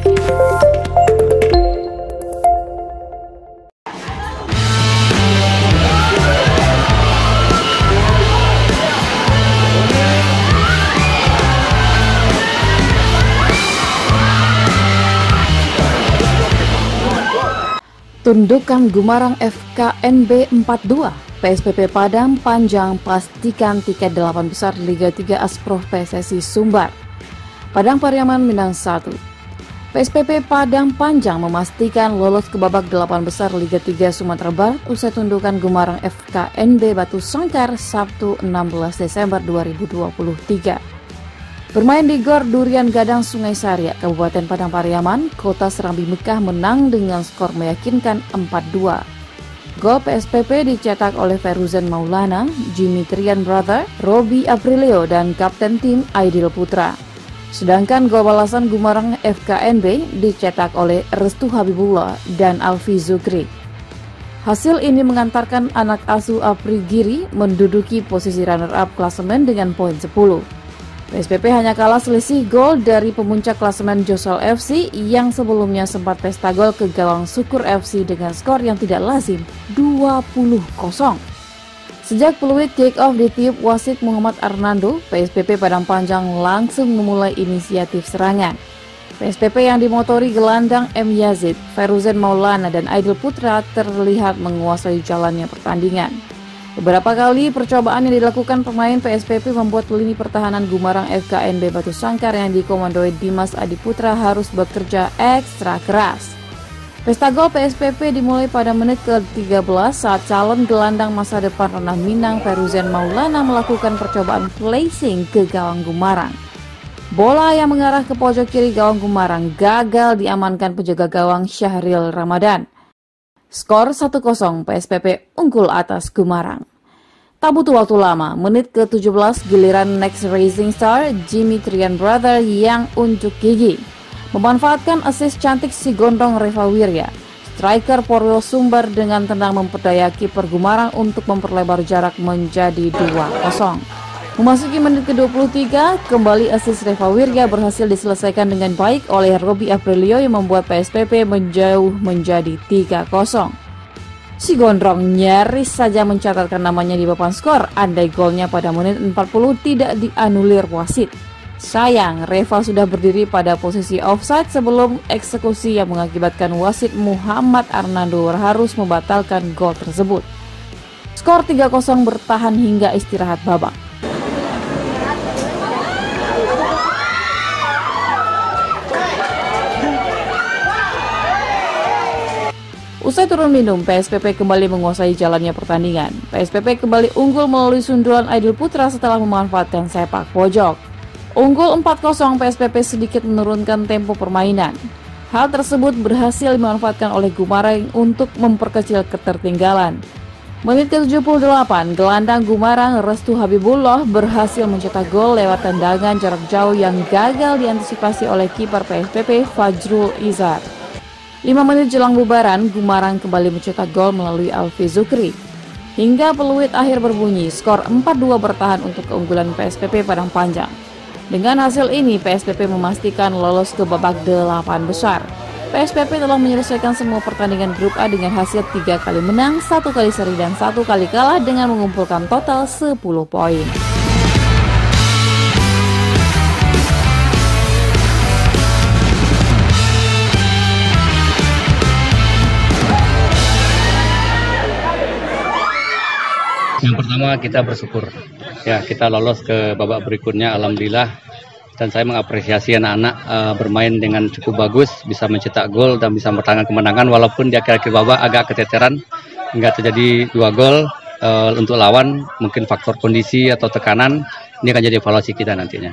Tundukan Gumarang FKNB 42, PSPP Padang Panjang pastikan tiket 8 besar Liga 3 Asprof PSSI Sumbar. Padang Pariaman Minang 1. PSPP Padang Panjang memastikan lolos ke babak 8 besar Liga 3 Sumatera Barat usai tundukan Gumarang FKNB Batu Sangkar Sabtu 16 Desember 2023. Bermain di Gor Durian Gadang Sungai Saria, Kabupaten Padang Pariaman, Kota Serambi Mekah menang dengan skor meyakinkan 4-2. Gol PSPP dicetak oleh Feruzen Maulana, Jimmy Trian Brother, Robi Aprilio, dan Kapten Tim Aidil Putra. Sedangkan gol balasan Gumarang FKNB dicetak oleh Restu Habibullah dan Alfi Zukri. Hasil ini mengantarkan anak asuh Apri Giri menduduki posisi runner-up klasemen dengan poin 10. PSPP hanya kalah selisih gol dari pemuncak klasemen Josel FC yang sebelumnya sempat pesta gol ke gawang Syukur FC dengan skor yang tidak lazim 20-0. Sejak peluit kick-off ditiup wasit Muhammad Arnando, PSPP Padang Panjang langsung memulai inisiatif serangan. PSPP yang dimotori gelandang M. Yazid, Feruzen Maulana, dan Aidil Putra terlihat menguasai jalannya pertandingan. Beberapa kali percobaan yang dilakukan pemain PSPP membuat lini pertahanan Gumarang FKNB Batu Sangkar yang dikomandoi Dimas Adiputra harus bekerja ekstra keras. Pesta gol PSPP dimulai pada menit ke-13 saat calon gelandang masa depan Ranah Minang Feruzen Maulana melakukan percobaan placing ke gawang Gumarang. Bola yang mengarah ke pojok kiri gawang Gumarang gagal diamankan penjaga gawang Syahril Ramadan. Skor 1-0, PSPP unggul atas Gumarang. Tak butuh waktu lama, menit ke-17 giliran next Rising Star Jimmy Trian Brother yang unjuk gigi. Memanfaatkan assist cantik si gondrong Reva Wirya, striker Porwil Sumbar dengan tenang memperdaya kiper Gumarang untuk memperlebar jarak menjadi 2-0. Memasuki menit ke-23, kembali assist Reva Wirya berhasil diselesaikan dengan baik oleh Robi Aprilio yang membuat PSPP menjauh menjadi 3-0. Si gondrong nyaris saja mencatatkan namanya di papan skor andai golnya pada menit 40 tidak dianulir wasit. Sayang, Reva sudah berdiri pada posisi offside sebelum eksekusi yang mengakibatkan wasit Muhammad Arnando harus membatalkan gol tersebut. Skor 3-0 bertahan hingga istirahat babak. Usai turun minum, PSPP kembali menguasai jalannya pertandingan. PSPP kembali unggul melalui sundulan Aidil Putra setelah memanfaatkan sepak pojok. Unggul 4-0, PSPP sedikit menurunkan tempo permainan. Hal tersebut berhasil dimanfaatkan oleh Gumarang untuk memperkecil ketertinggalan. Menit ke-78, gelandang Gumarang Restu Habibullah berhasil mencetak gol lewat tendangan jarak jauh yang gagal diantisipasi oleh kiper PSPP Fajrul Izar. 5 menit jelang bubaran, Gumarang kembali mencetak gol melalui Alfi Zukri. Hingga peluit akhir berbunyi, skor 4-2 bertahan untuk keunggulan PSPP Padang Panjang. Dengan hasil ini, PSPP memastikan lolos ke babak 8 besar. PSPP telah menyelesaikan semua pertandingan grup A dengan hasil 3 kali menang, 1 kali seri, dan 1 kali kalah dengan mengumpulkan total 10 poin. Yang pertama kita bersyukur, ya kita lolos ke babak berikutnya, alhamdulillah. Dan saya mengapresiasi anak-anak bermain dengan cukup bagus, bisa mencetak gol dan bisa bertahan kemenangan walaupun di akhir-akhir babak agak keteteran, hingga terjadi 2 gol untuk lawan. Mungkin faktor kondisi atau tekanan, ini akan jadi evaluasi kita nantinya.